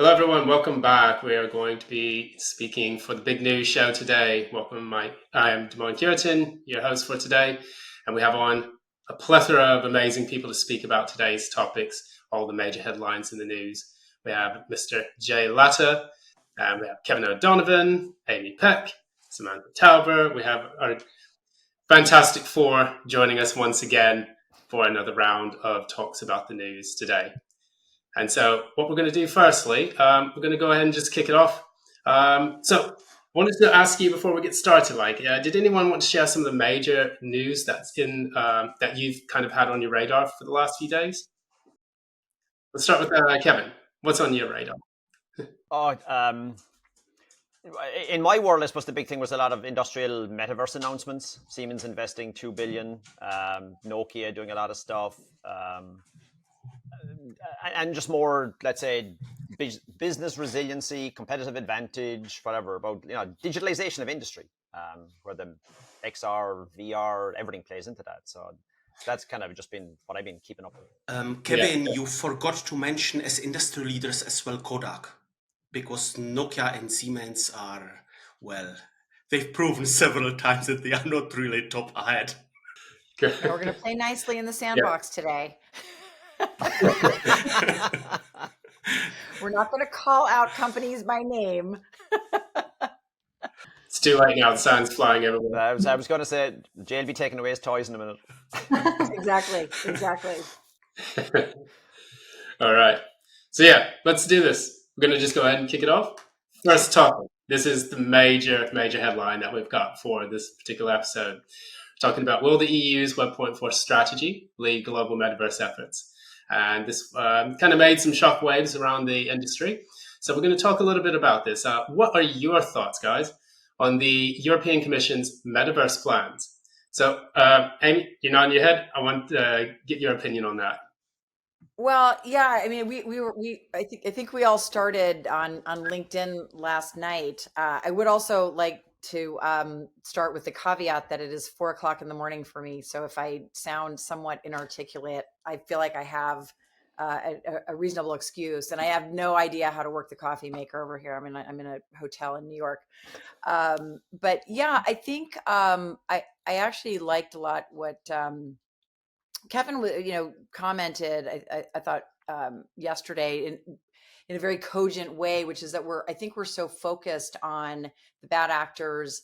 Hello, everyone. Welcome back. We are going to be speaking for the big news show today. Welcome, I am Cureton, your host for today, and we have on a plethora of amazing people to speak about today's topics, all the major headlines in the news. We have Mr. Jay Latta, we have Kevin O'Donovan, Amy Peck, Samantha Tauber. We have our fantastic four joining us once again for another round of talks about the news today. And so what we're going to do firstly, we're going to go ahead and just kick it off. So I wanted to ask you before we get started, did anyone want to share some of the major news that's in that you've kind of had on your radar for the last few days? Let's start with Kevin. What's on your radar? In my world, I suppose the big thing was a lot of industrial metaverse announcements. Siemens investing $2 billion, Nokia doing a lot of stuff. And just more, let's say, business resiliency, competitive advantage, whatever, about digitalization of industry, where the XR, VR, everything plays into that. So that's kind of just been what I've been keeping up with. Kevin, you forgot to mention as industry leaders as well Kodak, because Nokia and Siemens are, well, they've proven several times that they are not really top ahead. Yeah, we're going to play nicely in the sandbox today. We're not going to call out companies by name. It's too late now. The sun's flying everywhere. I was going to say, Jay will be taking away his toys in a minute. Exactly. All right. So yeah, let's do this. We're going to just go ahead and kick it off. First topic. This is the major headline that we've got for this particular episode. We're talking about, will the EU's Web 4.4 strategy lead global metaverse efforts? And this kind of made some shock waves around the industry. So we're going to talk a little bit about this. What are your thoughts, guys, on the European Commission's metaverse plans? So, Amy, you're nodding your head. I want to get your opinion on that. Well, yeah, I mean, I think we all started on LinkedIn last night. I would also like to start with the caveat that it is 4:00 in the morning for me. So if I sound somewhat inarticulate, I feel like I have a reasonable excuse, and I have no idea how to work the coffee maker over here. I mean, I'm in a hotel in New York. But yeah, I think I actually liked a lot what Kevin, commented. I thought yesterday in a very cogent way, which is that I think we're so focused on the bad actors,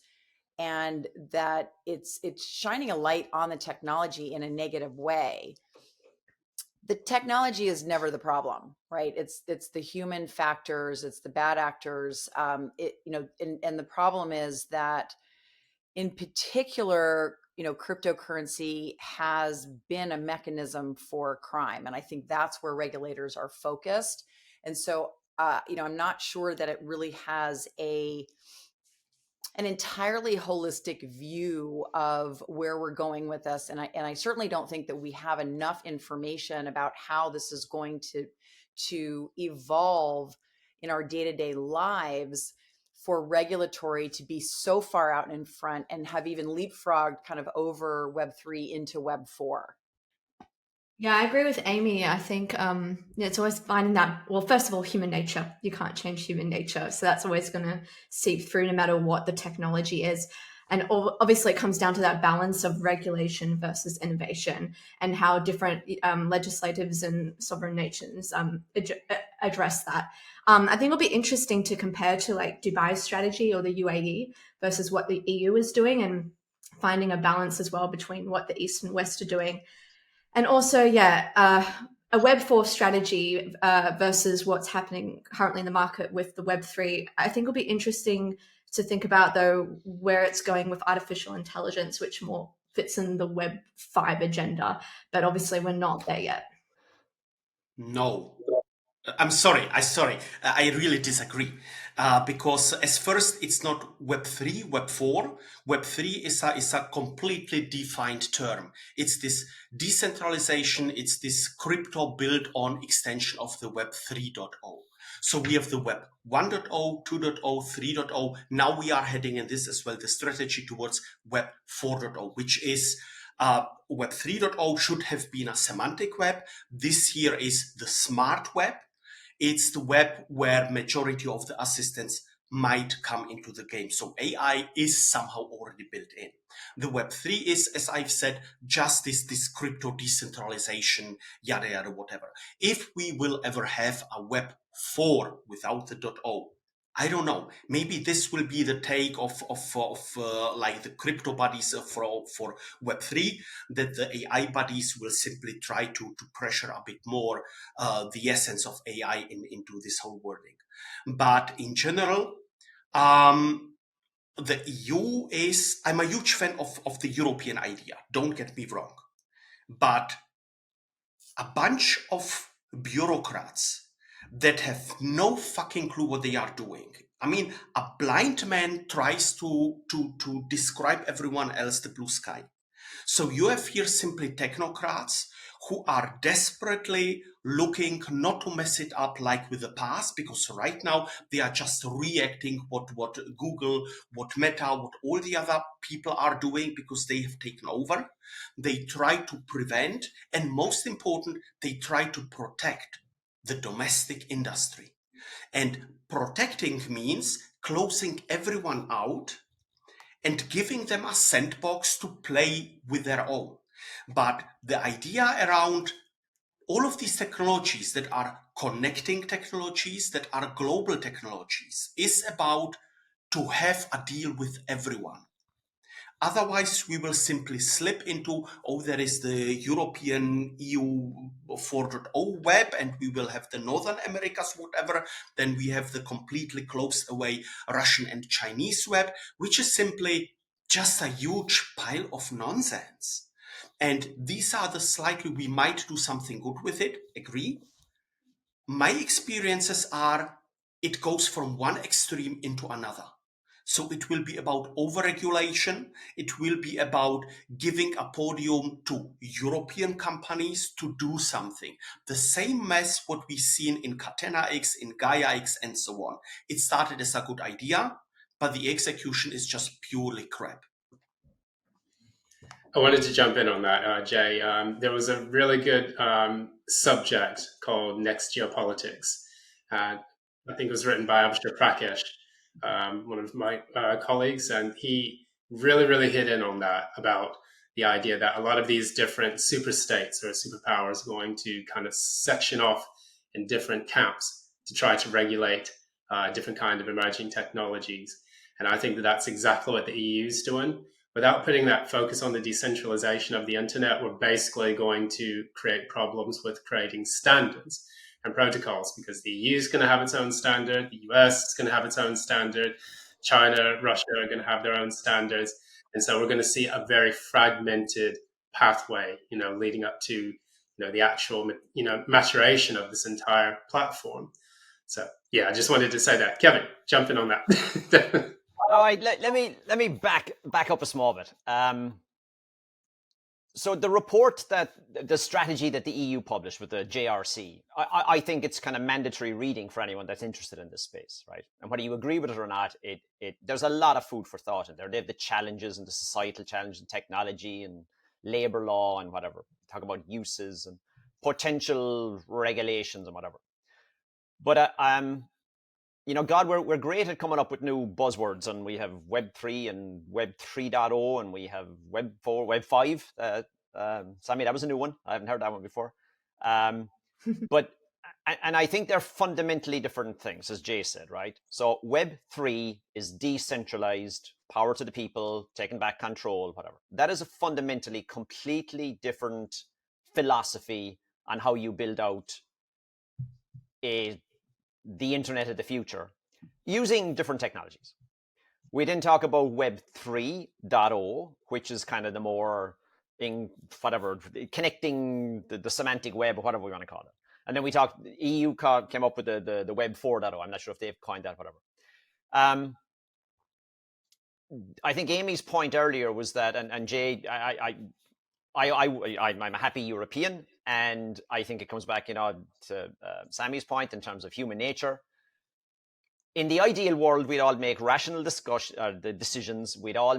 and that it's shining a light on the technology in a negative way. The technology is never the problem, right? It's the human factors, it's the bad actors. And the problem is that, in particular, cryptocurrency has been a mechanism for crime, and I think that's where regulators are focused. And so, I'm not sure that it really has an entirely holistic view of where we're going with this. And I certainly don't think that we have enough information about how this is going to evolve in our day-to-day lives for regulatory to be so far out in front and have even leapfrogged kind of over Web3 into Web 4. Yeah, I agree with Amy. I think it's always finding that, well, first of all, human nature. You can't change human nature. So that's always going to seep through no matter what the technology is. And obviously it comes down to that balance of regulation versus innovation, and how different legislatives and sovereign nations address that. I think it'll be interesting to compare to like Dubai's strategy or the UAE versus what the EU is doing, and finding a balance as well between what the East and West are doing. And also, a Web 4 strategy versus what's happening currently in the market with the Web 3. I think it'll be interesting to think about, though, where it's going with artificial intelligence, which more fits in the Web 5 agenda. But obviously, we're not there yet. No. I'm sorry. I really disagree. Because as first, it's not Web 3, Web 4. Web 3 is a completely defined term. It's this decentralization. It's this crypto built on extension of the Web 3.0. So we have the Web 1.0, 2.0, 3.0. Now we are heading in this as well, the strategy towards Web 4.0, which is Web 3.0 should have been a semantic web. This here is the smart web. It's the web where majority of the assistants might come into the game. So AI is somehow already built in. The Web 3 is, as I've said, just this crypto decentralization, yada, yada, whatever. If we will ever have a Web 4 without the .o, I don't know. Maybe this will be the take of like the crypto buddies for Web 3, that the AI buddies will simply try to pressure a bit more the essence of AI into this whole wording. But in general, the EU is, I'm a huge fan of the European idea, don't get me wrong. But a bunch of bureaucrats that have no fucking clue what they are doing. I mean, a blind man tries to describe everyone else the blue sky. So you have here simply technocrats who are desperately looking not to mess it up like with the past, because right now they are just reacting what Google, what Meta, what all the other people are doing, because they have taken over. They try to prevent, and most important, they try to protect the domestic industry. And protecting means closing everyone out and giving them a sandbox to play with their own. But the idea around all of these technologies that are connecting technologies, that are global technologies, is about to have a deal with everyone. Otherwise, we will simply slip into, oh, there is the European EU 4.0 web, and we will have the Northern Americas, whatever. Then we have the completely closed away Russian and Chinese web, which is simply just a huge pile of nonsense. And these are the slightly, we might do something good with it, agree. My experiences are, it goes from one extreme into another. So it will be about overregulation. It will be about giving a podium to European companies to do something. The same mess what we've seen in Catena X, in Gaia X, and so on. It started as a good idea, but the execution is just purely crap. I wanted to jump in on that, Jay. There was a really good subject called Next Geopolitics. I think it was written by Abhishek Prakash, one of my colleagues, and he really hit in on that, about the idea that a lot of these different super states or superpowers are going to kind of section off in different camps to try to regulate different kind of emerging technologies. And I think that that's exactly what the EU is doing. Without putting that focus on the decentralization of the internet, we're basically going to create problems with creating standards and protocols, because the EU is going to have its own standard, the US is going to have its own standard, China, Russia are going to have their own standards. And so we're going to see a very fragmented pathway, leading up to, the actual, maturation of this entire platform. So, yeah, I just wanted to say that. Kevin, jump in on that. All right, let me back up a small bit. So the report, that the strategy that the EU published with the JRC, I think it's kind of mandatory reading for anyone that's interested in this space, right? And whether you agree with it or not, there's a lot of food for thought in there. They have the challenges and the societal challenges in technology and labor law and whatever. Talk about uses and potential regulations and whatever. But God, we're great at coming up with new buzzwords, and we have Web 3 and Web 3.0, and we have Web 4, Web 5. Sammy, that was a new one. I haven't heard that one before. But I think they're fundamentally different things, as Jay said, right? So Web 3 is decentralized, power to the people, taking back control, whatever. That is a fundamentally completely different philosophy on how you build out the internet of the future using different technologies. We then talk about Web 3.0, which is kind of the more connecting the semantic web, or whatever we want to call it. And then we EU came up with the Web 4.0. I'm not sure if they've coined that, whatever. I think Amy's point earlier was that, and Jay, I'm a happy European, and I think it comes back, to Sammy's point in terms of human nature. In the ideal world, we'd all make rational decisions. We'd all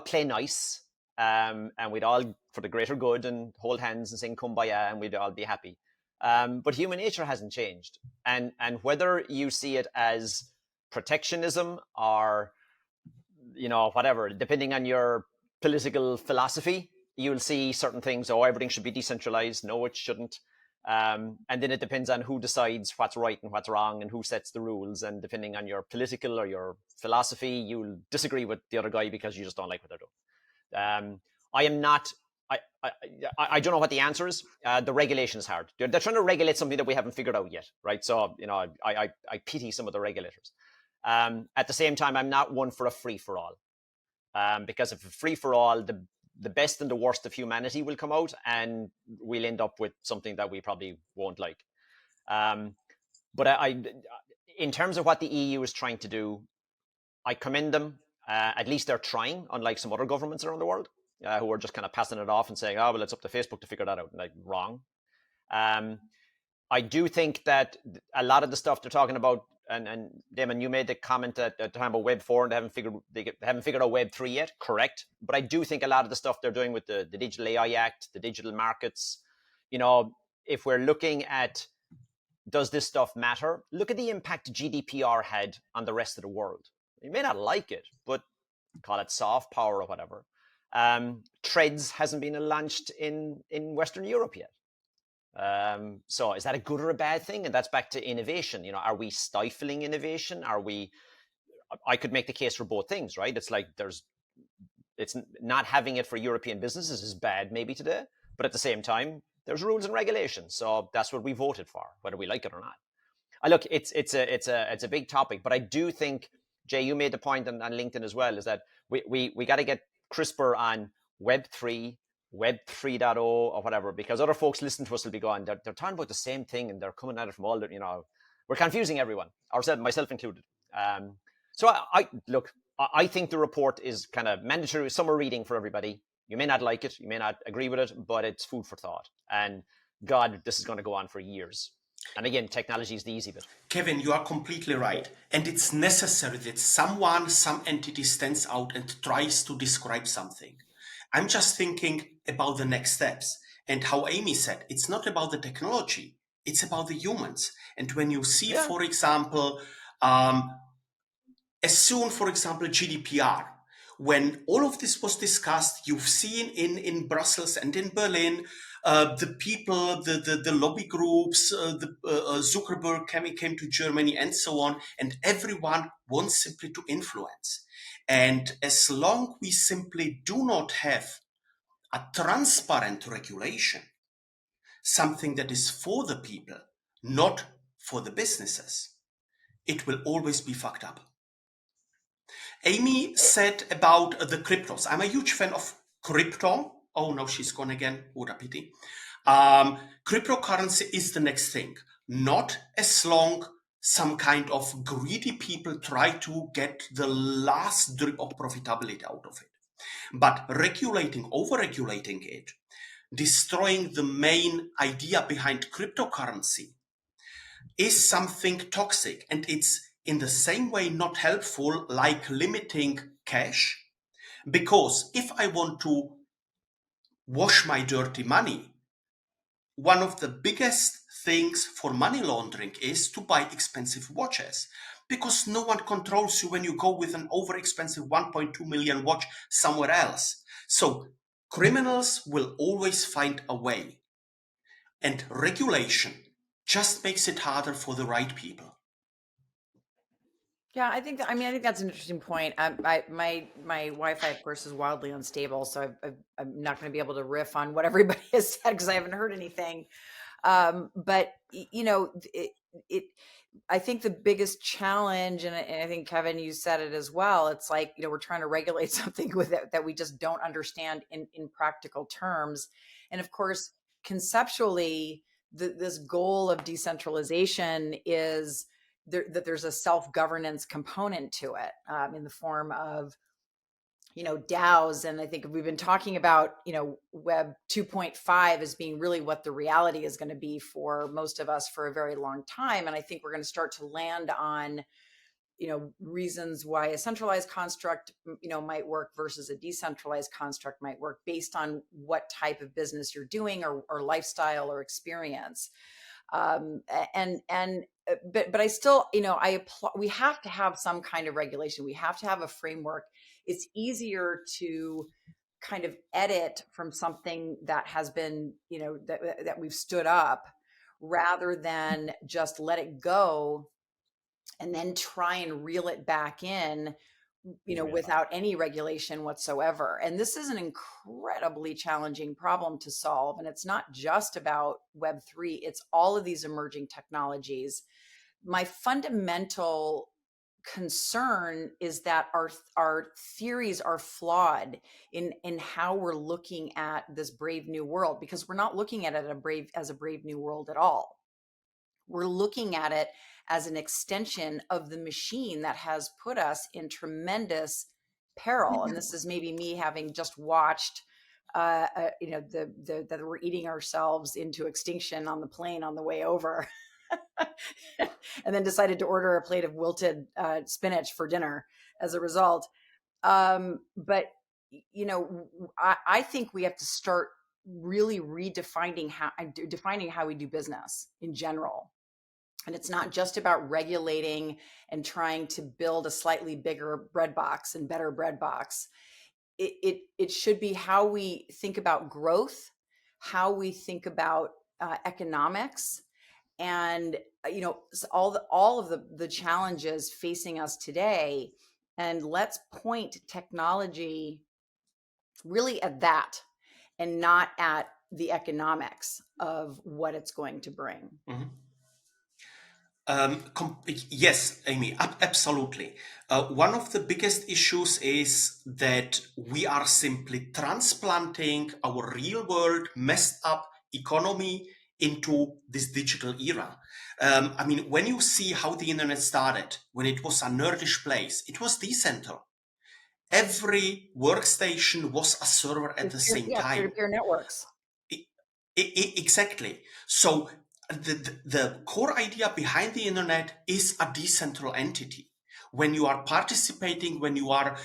play nice, and we'd all, for the greater good, and hold hands and sing Kumbaya, and we'd all be happy. But human nature hasn't changed. And whether you see it as protectionism or, whatever, depending on your political philosophy, you'll see certain things. Oh, everything should be decentralized. No, it shouldn't. And then it depends on who decides what's right and what's wrong and who sets the rules. And depending on your political or your philosophy, you'll disagree with the other guy because you just don't like what they're doing. I am not. I don't know what the answer is. The regulation is hard. They're trying to regulate something that we haven't figured out yet, right? So I pity some of the regulators. At the same time, I'm not one for a free for all, because if a free for all, the best and the worst of humanity will come out, and we'll end up with something that we probably won't like. But in terms of what the EU is trying to do, I commend them. At least they're trying, unlike some other governments around the world who are just kind of passing it off and saying, "Oh, well, it's up to Facebook to figure that out." Like, wrong. I do think that a lot of the stuff they're talking about, and Damon, you made the comment at the time about Web 4 and they haven't figured out Web 3 yet. Correct. But I do think a lot of the stuff they're doing with the Digital AI Act, the digital markets, if we're looking at, does this stuff matter? Look at the impact GDPR had on the rest of the world. You may not like it, but call it soft power or whatever. Threads hasn't been launched in Western Europe yet. So is that a good or a bad thing? And that's back to innovation. Are we stifling innovation? I could make the case for both things, right? It's like it's not having it for European businesses is bad maybe today, but at the same time, there's rules and regulations. So that's what we voted for, whether we like it or not. Look, it's a big topic, but I do think, Jay, you made the point on LinkedIn as well, is that we got to get crisper on Web 3, Web 3.0 or whatever, because other folks listening to us will be going, they're talking about the same thing and they're coming at it from all the, we're confusing everyone, ourselves, myself included. So I think the report is kind of mandatory summer reading for everybody. You may not like it, you may not agree with it, but it's food for thought. And God, this is going to go on for years. And again, technology is the easy bit. Kevin, you are completely right. And it's necessary that some entity stands out and tries to describe something. I'm just thinking about the next steps. And how Amy said, it's not about the technology, it's about the humans. And when you see, for example, as soon, for example, GDPR, when all of this was discussed, you've seen in Brussels and in Berlin, the people, the lobby groups, Zuckerberg came to Germany and so on, and everyone wants simply to influence. And as long we simply do not have a transparent regulation, something that is for the people, not for the businesses, it will always be fucked up. Amy said about the cryptos. I'm a huge fan of crypto. Oh no, she's gone again. What a pity. Cryptocurrency is the next thing. Not as long some kind of greedy people try to get the last drip of profitability out of it. But over-regulating it, destroying the main idea behind cryptocurrency is something toxic, and it's in the same way not helpful like limiting cash, because if I want to wash my dirty money, one of the biggest things for money laundering is to buy expensive watches, because no one controls you when you go with an over expensive 1.2 million watch somewhere else. So criminals will always find a way, and regulation just makes it harder for the right people. Yeah, I think that's an interesting point. My Wi-Fi, of course, is wildly unstable, so I'm not going to be able to riff on what everybody has said because I haven't heard anything. But I think the biggest challenge, and I think Kevin, you said it as well. It's like we're trying to regulate something with it that we just don't understand in practical terms, and of course, conceptually, this goal of decentralization is that there's a self-governance component to it in the form of, DAOs. And I think we've been talking about, Web 2.5 as being really what the reality is going to be for most of us for a very long time. And I think we're going to start to land on, reasons why a centralized construct, might work versus a decentralized construct might work based on what type of business you're doing or lifestyle or experience. But I still, we have to have some kind of regulation. We have to have a framework. It's easier to kind of edit from something that has been, that we've stood up, rather than just let it go and then try and reel it back in, without any regulation whatsoever. And this is an incredibly challenging problem to solve. And it's not just about Web3, it's all of these emerging technologies. My fundamental concern is that our theories are flawed in how we're looking at this brave new world, because we're not looking at it as a brave new world at all. We're looking at it as an extension of the machine that has put us in tremendous peril. And this is maybe me having just watched, that we're eating ourselves into extinction on the plane on the way over, and then decided to order a plate of wilted spinach for dinner as a result. But I think we have to start really defining how we do business in general. And it's not just about regulating and trying to build a slightly bigger bread box and better bread box. It should be how we think about growth, how we think about economics, and all of the challenges facing us today. And let's point technology really at that, and not at the economics of what it's going to bring. Mm-hmm. Yes, Amy, absolutely. One of the biggest issues is that we are simply transplanting our real world, messed up economy into this digital era. When you see how the internet started, when it was a nerdish place, it was decentral. Every workstation was a server at the same time. Peer-to-peer networks. Exactly. So the core idea behind the internet is a decentral entity. When you are participating, when you are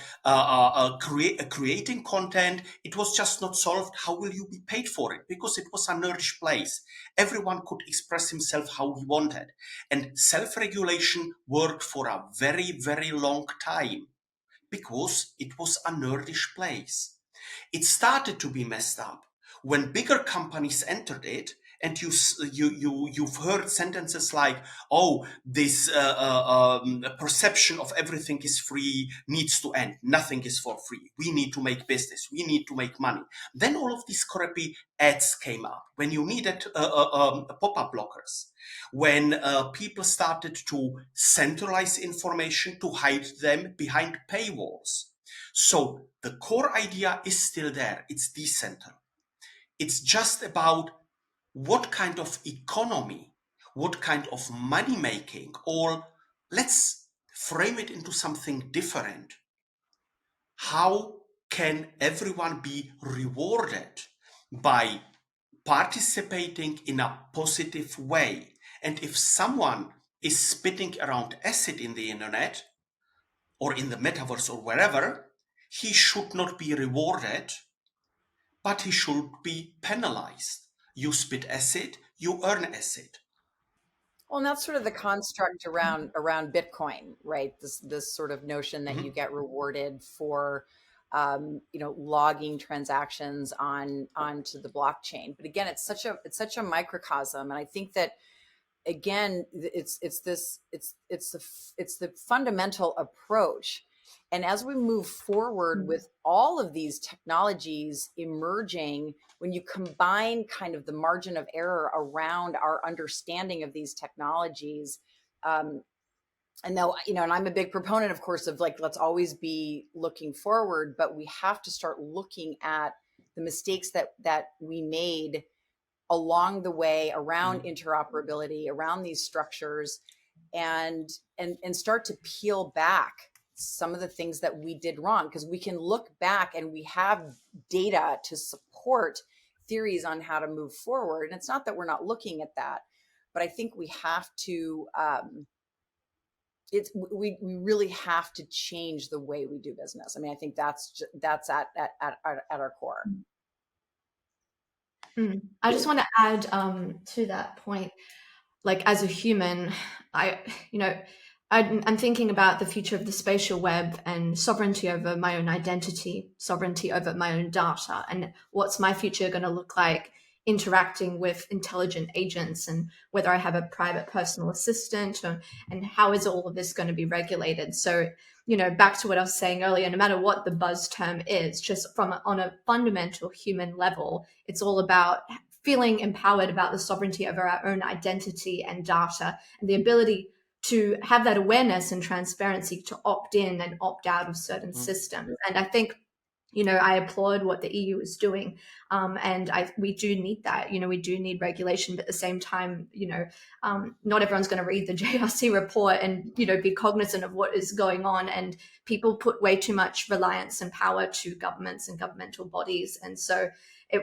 creating content, it was just not solved. How will you be paid for it? Because it was a nerdish place. Everyone could express himself how he wanted. And self-regulation worked for a very, very long time because it was a nerdish place. It started to be messed up when bigger companies entered it, and you've heard sentences like, "Oh, this perception of everything is free needs to end. Nothing is for free. We need to make business. We need to make money." Then all of these crappy ads came up when you needed pop-up blockers. When people started to centralize information to hide them behind paywalls. So the core idea is still there. It's decentral. It's just about what kind of economy, what kind of money making, or let's frame it into something different. How can everyone be rewarded by participating in a positive way? And if someone is spitting around acid in the internet or in the metaverse or wherever, he should not be rewarded, but he should be penalized. You spit acid, you earn acid. Well, and that's sort of the construct around Bitcoin, right? This sort of notion that you get rewarded for, logging transactions onto the blockchain. But again, it's such a microcosm, and I think that again, it's the fundamental approach. And as we move forward with all of these technologies emerging, when you combine kind of the margin of error around our understanding of these technologies, and though, and I'm a big proponent, of course, of like, let's always be looking forward, but we have to start looking at the mistakes that we made along the way around interoperability, around these structures, and start to peel back some of the things that we did wrong, because we can look back and we have data to support theories on how to move forward. And it's not that we're not looking at that, but I think we have to we really have to change the way we do business. I mean, I think that's at our core. I just want to add to that point. like as a human, I'm thinking about the future of the spatial web and sovereignty over my own identity, sovereignty over my own data, and what's my future going to look like interacting with intelligent agents, and whether I have a private personal assistant, and how is all of this going to be regulated. So, back to what I was saying earlier, no matter what the buzz term is, just on a fundamental human level, it's all about feeling empowered about the sovereignty over our own identity and data, and the ability to have that awareness and transparency to opt in and opt out of certain systems. And I think, I applaud what the EU is doing. And we do need that. We do need regulation, but at the same time, not everyone's going to read the JRC report and, be cognizant of what is going on. And people put way too much reliance and power to governments and governmental bodies. And so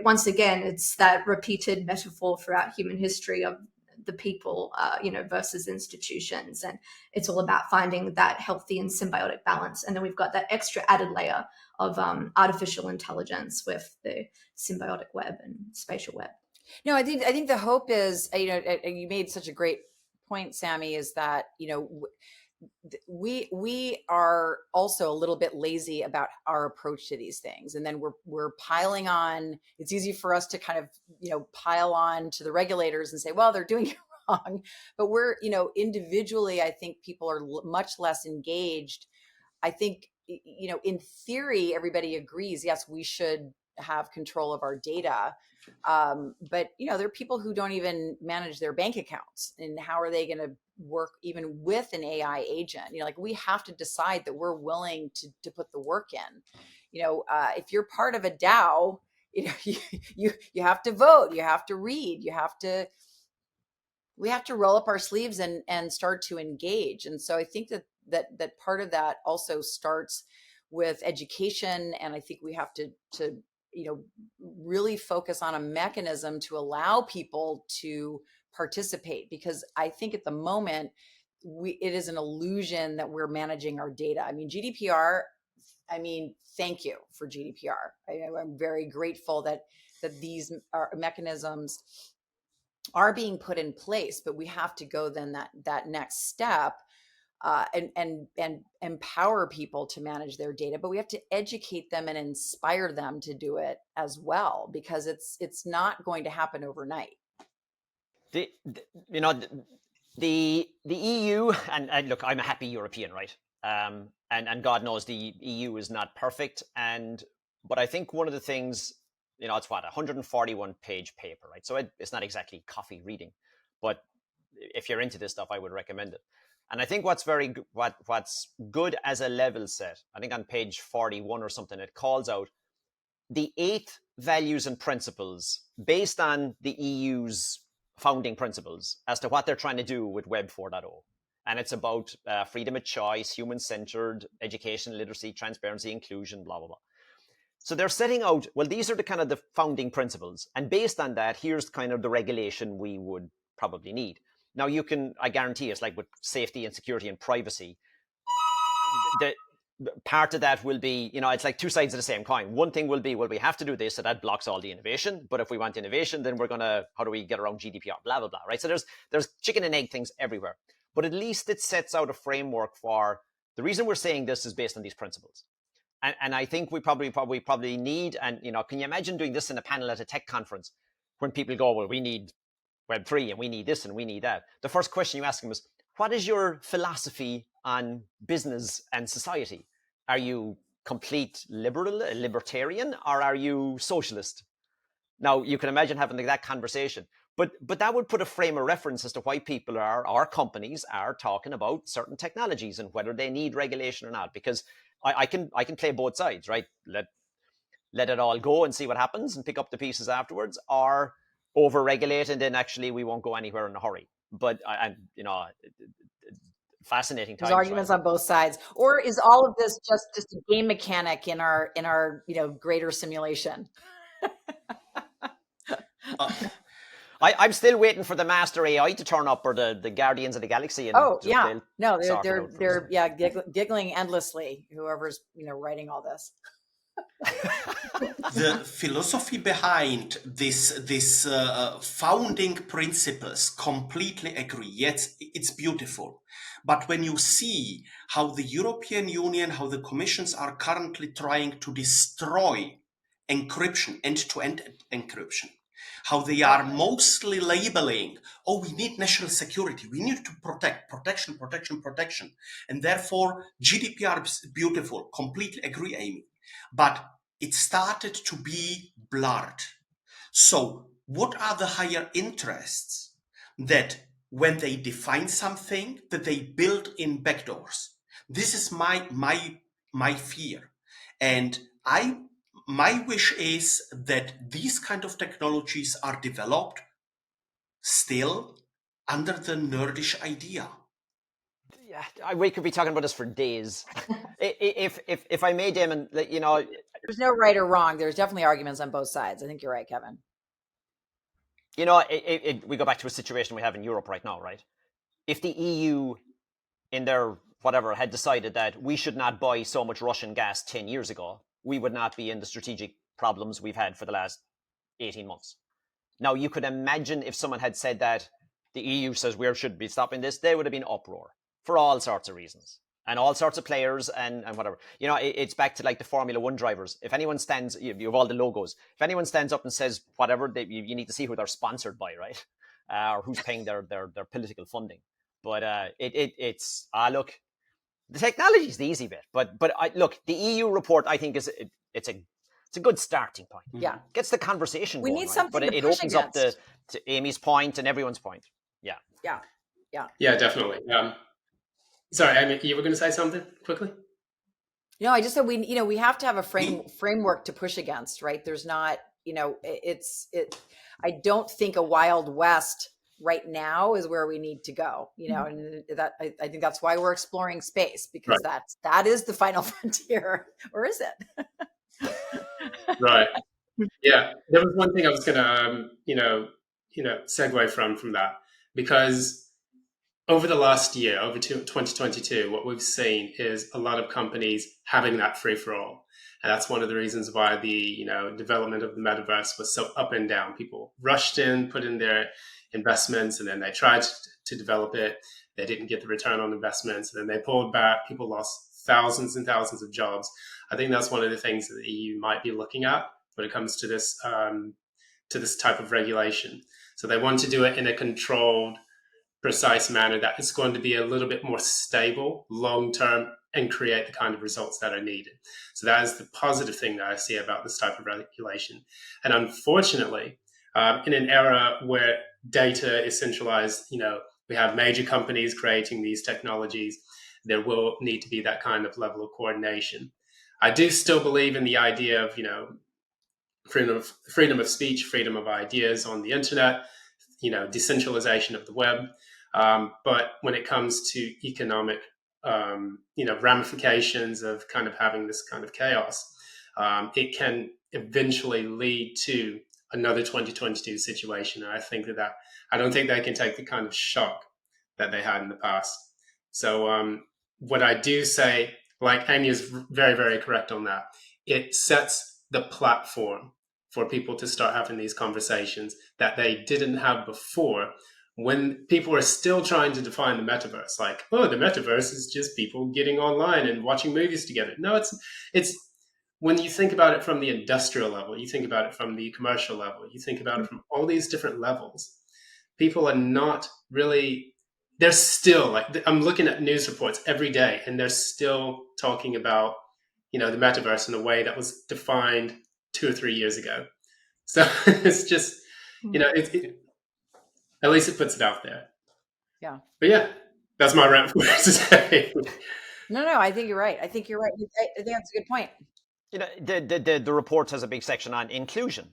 once again, it's that repeated metaphor throughout human history of the people, versus institutions. And it's all about finding that healthy and symbiotic balance. And then we've got that extra added layer of artificial intelligence with the symbiotic web and spatial web. No, I think the hope is, you made such a great point, Sammy, is that, we are also a little bit lazy about our approach to these things. And then we're piling on. It's easy for us to kind of, pile on to the regulators and say, well, they're doing it wrong. But we're, individually, I think people are much less engaged. I think, in theory, everybody agrees, yes, we should have control of our data. But, there are people who don't even manage their bank accounts. And how are they going to work even with an AI agent? We have to decide that we're willing to put the work in. If you're part of a DAO, you have to vote, you have to read, we have to roll up our sleeves and start to engage. And so I think that part of that also starts with education. And I think we have to really focus on a mechanism to allow people to participate, because I think at the moment it is an illusion that we're managing our data. GDPR, thank you for GDPR. I'm very grateful that these mechanisms are being put in place, but we have to go then that next step, and empower people to manage their data. But we have to educate them and inspire them to do it as well, because it's not going to happen overnight. The EU, and look, I'm a happy European, right? And God knows the EU is not perfect. But I think one of the things, it's what, 141 page paper, right? So it's not exactly coffee reading, but if you're into this stuff, I would recommend it. And I think what's good as a level set, I think on page 41 or something, it calls out the 8 values and principles based on the EU's founding principles as to what they're trying to do with Web 4.0. And it's about freedom of choice, human-centered, education, literacy, transparency, inclusion, blah, blah, blah. So they're setting out, well, these are the kind of the founding principles. And based on that, here's kind of the regulation we would probably need. Now, I guarantee it's like with safety and security and privacy, the part of that will be, it's like two sides of the same coin. One thing will be, well, we have to do this, so that blocks all the innovation. But if we want innovation, then how do we get around GDPR, blah, blah, blah, right? So there's chicken and egg things everywhere. But at least it sets out a framework for the reason we're saying this is based on these principles. And I think we probably need, and can you imagine doing this in a panel at a tech conference when people go, well, we need Web3 and we need this and we need that. The first question you ask them is, what is your philosophy on business and society? Are you complete libertarian, or are you socialist? Now, you can imagine having that conversation, but that would put a frame of reference as to why people or companies are talking about certain technologies and whether they need regulation or not. Because I can play both sides, right? Let it all go and see what happens and pick up the pieces afterwards, or over-regulate and then actually we won't go anywhere in a hurry. But fascinating times. There's arguments on both sides, or is all of this just a game mechanic in our greater simulation? I'm still waiting for the master AI to turn up, or the Guardians of the Galaxy. And they're giggling endlessly. Whoever's writing all this. The philosophy behind this founding principles completely agree. Yes, it's beautiful. But when you see how the European Union, how the commissions are currently trying to destroy encryption, end-to-end encryption, how they are mostly labeling, oh, we need national security, we need to protection. And therefore, GDPR is beautiful. Completely agree, Amy. But it started to be blurred. So what are the higher interests that when they define something that they build in backdoors? This is my fear. And my wish is that these kind of technologies are developed still under the nerdish idea. Yeah, we could be talking about this for days. If I may, Damon, there's no right or wrong. There's definitely arguments on both sides. I think you're right, Kevin. We go back to a situation we have in Europe right now, right? If the EU, in their whatever, had decided that we should not buy so much Russian gas 10 years ago, we would not be in the strategic problems we've had for the last 18 months. Now, you could imagine if someone had said that the EU says we should be stopping this, there would have been uproar for all sorts of reasons and all sorts of players and whatever. It's back to like the Formula One drivers. If anyone stands, you have all the logos. If anyone stands up and says whatever, you need to see who they're sponsored by, right? Or who's paying their political funding. But look, the technology is the easy bit. But look, the EU report, I think, it's a good starting point. Yeah, gets the conversation going. We need something, but it opens up to Amy's point and everyone's point. Yeah, definitely. Sorry, Amy, you were going to say something quickly? No, I just said we have to have a framework to push against, right? There's not, I don't think a Wild West right now is where we need to go, and that I think that's why we're exploring space, because that is the final frontier, or is it? Right. Yeah, there was one thing I was going to, segue from that, because over the last year, over 2022, what we've seen is a lot of companies having that free-for-all. And that's one of the reasons why the development of the metaverse was so up and down. People rushed in, put in their investments, and then they tried to develop it. They didn't get the return on investments, and then they pulled back. People lost thousands and thousands of jobs. I think that's one of the things that the EU might be looking at when it comes to this type of regulation. So they want to do it in a controlled, precise manner that is going to be a little bit more stable long-term and create the kind of results that are needed. So that is the positive thing that I see about this type of regulation. And unfortunately, in an era where data is centralized, we have major companies creating these technologies, there will need to be that kind of level of coordination. I do still believe in the idea of, freedom of speech, freedom of ideas on the internet, decentralization of the web. But when it comes to economic, ramifications of kind of having this kind of chaos, it can eventually lead to another 2022 situation. And I think that I don't think they can take the kind of shock that they had in the past. So what I do say, like Amy is very, very correct on that, it sets the platform for people to start having these conversations that they didn't have before, when people are still trying to define the metaverse. Like, oh, the metaverse is just people getting online and watching movies together. No, it's when you think about it from the industrial level, you think about it from the commercial level, you think about it from all these different levels, people are not really, they're still like, I'm looking at news reports every day and they're still talking about, the metaverse in a way that was defined 2 or 3 years ago. So it's just, at least it puts it out there. Yeah. But yeah, that's my rant for today. No, I think you're right. I think that's a good point. The report has a big section on inclusion.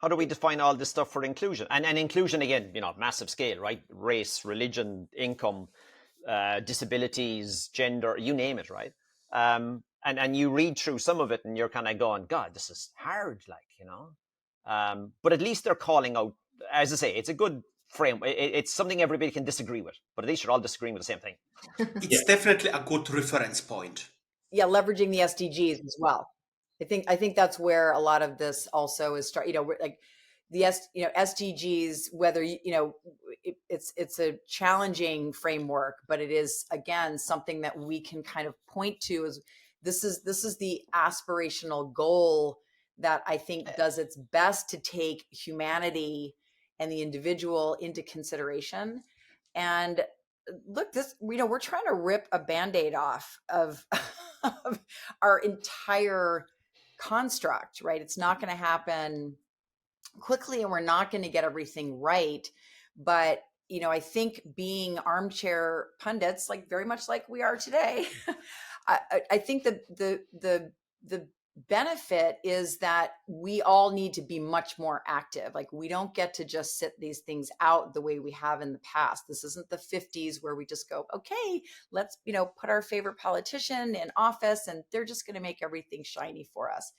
How do we define all this stuff for inclusion? And inclusion, again, massive scale, right? Race, religion, income, disabilities, gender, you name it, right? And you read through some of it and you're kind of going, God, this is hard, but at least they're calling out, as I say, it's a good frame. It's something everybody can disagree with, but at least you're all disagreeing with the same thing. It's definitely a good reference point. Yeah, leveraging the SDGs as well. I think that's where a lot of this also is like the SDGs, whether it's a challenging framework, but it is again something that we can kind of point to as this is the aspirational goal that I think does its best to take humanity and the individual into consideration. And look, we're trying to rip a Band-Aid off of, of our entire construct, right? It's not going to happen quickly, and we're not going to get everything right. But I think being armchair pundits, like very much like we are today, I think that the benefit is that we all need to be much more active. Like we don't get to just sit these things out the way we have in the past. This isn't the 50s where we just go, okay, let's put our favorite politician in office and they're just going to make everything shiny for us.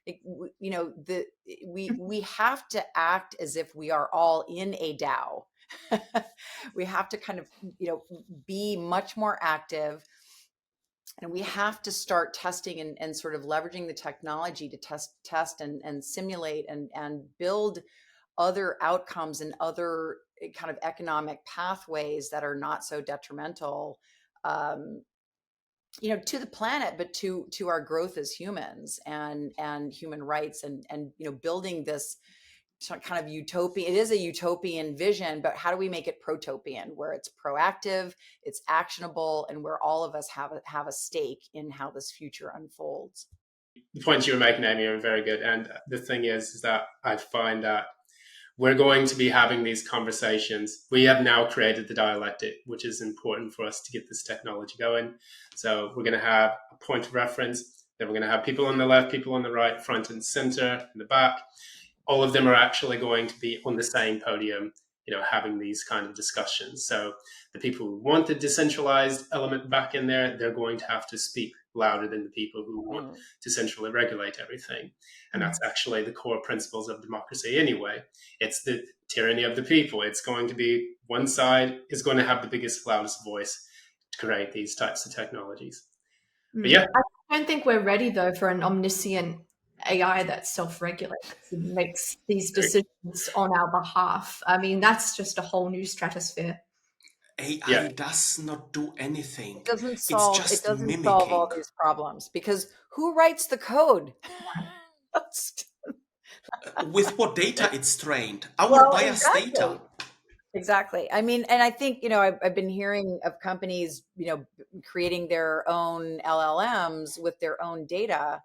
Like, we have to act as if we are all in a DAO. We have to kind of be much more active, and we have to start testing and sort of leveraging the technology to test and simulate and build other outcomes and other kind of economic pathways that are not so detrimental to the planet, but to our growth as humans and human rights and building this kind of utopia. It is a utopian vision, but how do we make it protopian, where it's proactive, it's actionable, and where all of us have a stake in how this future unfolds? The points you were making, Amy, are very good. And the thing is that I find that we're going to be having these conversations. We have now created the dialectic, which is important for us to get this technology going. So we're going to have a point of reference. Then we're going to have people on the left, people on the right, front and center, in the back. All of them are actually going to be on the same podium, having these kind of discussions. So the people who want the decentralized element back in there, they're going to have to speak louder than the people who want to centrally regulate everything. And that's actually the core principles of democracy anyway. It's the tyranny of the people. It's going to be one side is going to have the biggest, loudest voice to create these types of technologies. But yeah. I don't think we're ready, though, for an omniscient AI that self-regulates and makes these decisions on our behalf. I mean, that's just a whole new stratosphere. AI does not do anything. It doesn't solve all these problems, because who writes the code? With what data it's trained? Our biased data. Exactly. I mean, and I think, I've been hearing of companies, creating their own LLMs with their own data.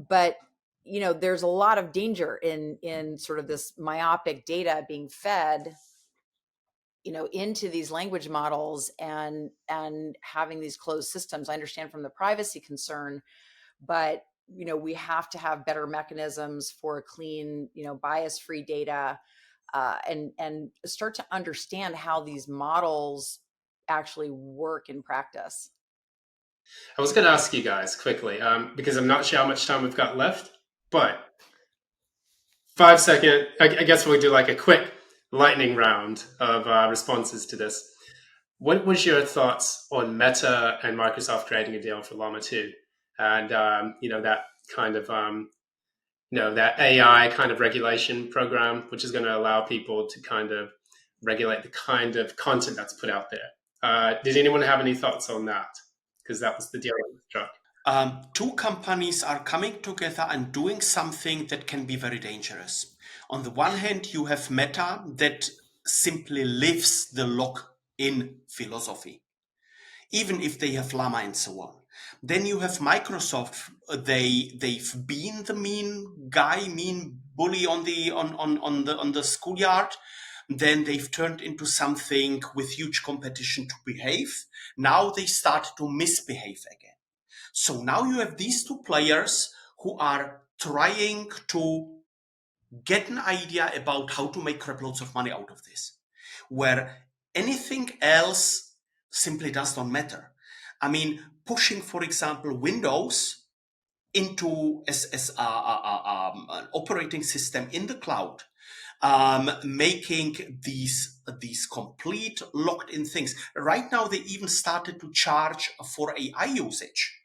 But, there's a lot of danger in sort of this myopic data being fed, into these language models and having these closed systems. I understand from the privacy concern, but, we have to have better mechanisms for clean, bias-free data, and start to understand how these models actually work in practice. I was going to ask you guys quickly, because I'm not sure how much time we've got left, but 5 second, I guess we'll do like a quick lightning round of responses to this. What was your thoughts on Meta and Microsoft creating a deal for Llama 2? And, that kind of, that AI kind of regulation program, which is going to allow people to kind of regulate the kind of content that's put out there. Did anyone have any thoughts on that? Because that was the deal that was struck. Two companies are coming together and doing something that can be very dangerous. On the one hand, you have Meta that simply lives the lock-in philosophy, even if they have Llama and so on. Then you have Microsoft. They've been the mean bully on the schoolyard. Then they've turned into something with huge competition to behave. Now they start to misbehave again. So now you have these two players who are trying to get an idea about how to make crap loads of money out of this, where anything else simply does not matter. I mean, pushing, for example, Windows into as an operating system in the cloud, making these complete locked-in things. Right now, they even started to charge for AI usage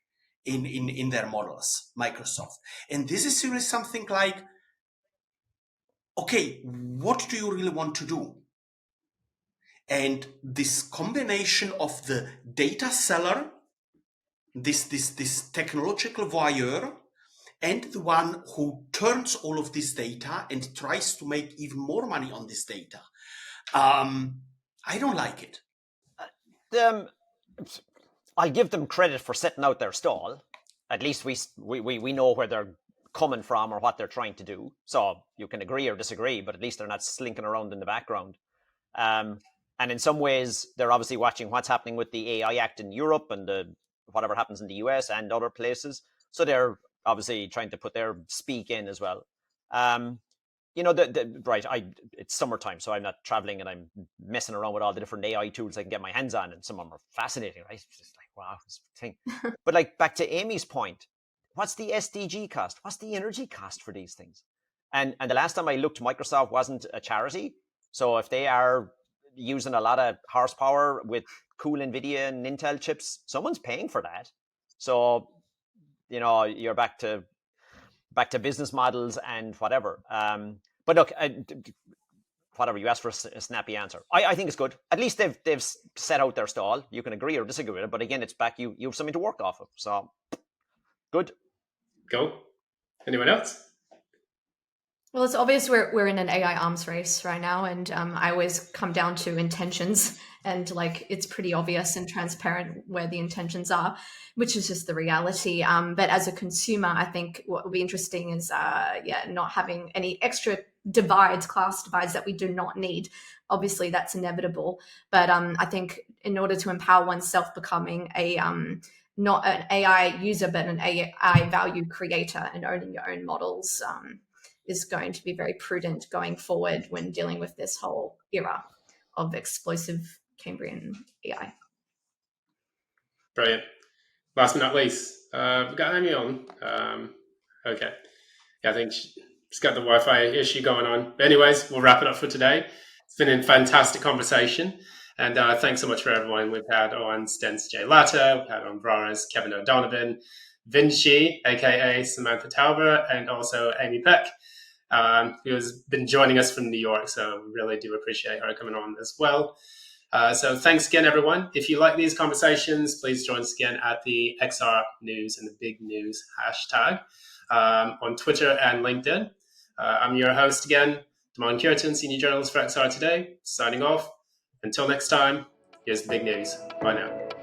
in their models, Microsoft. And this is really something like, okay, what do you really want to do? And this combination of the data seller, this technological voyeur, and the one who turns all of this data and tries to make even more money on this data, I don't like it. I give them credit for setting out their stall. At least we know where they're coming from or what they're trying to do. So you can agree or disagree, but at least they're not slinking around in the background. And in some ways, they're obviously watching what's happening with the AI Act in Europe and whatever happens in the US and other places. So they're obviously trying to put their speak in as well. You know, it's summertime, so I'm not traveling and I'm messing around with all the different AI tools I can get my hands on, and some of them are fascinating, right? It's just like, wow, this thing. But like back to Amy's point, what's the SDG cost? What's the energy cost for these things? And the last time I looked, Microsoft wasn't a charity. So if they are using a lot of horsepower with cool NVIDIA and Intel chips, someone's paying for that. So, you know, you're back to business models and whatever. But look, whatever, you asked for a snappy answer. I think it's good. At least they've set out their stall. You can agree or disagree with it, but again, it's back. You have something to work off of. So good. Go. Anyone else? Well, it's obvious we're in an AI arms race right now, and I always come down to intentions, and like it's pretty obvious and transparent where the intentions are, which is just the reality. But as a consumer, I think what will be interesting is not having any extra class divides that we do not need. Obviously, that's inevitable, but I think in order to empower oneself, becoming a not an AI user but an AI value creator and owning your own models is going to be very prudent going forward when dealing with this whole era of explosive Cambrian AI. Brilliant. Last but not least, we've got Amy on. Okay. Yeah, I think she's got the Wi-Fi issue going on. But anyways, we'll wrap it up for today. It's been a fantastic conversation. And thanks so much for everyone. We've had on Stens J. Latta, we've had on VRARA's Kevin O'Donovan, Vinci, aka Samantha Tauber, and also Amy Peck, who has been joining us from New York. So we really do appreciate her coming on as well. So thanks again, everyone. If you like these conversations, please join us again at the XR News and the Big News hashtag on Twitter and LinkedIn. I'm your host again, Cureton, Senior Journalist for XR Today, signing off. Until next time, here's the big news. Bye now.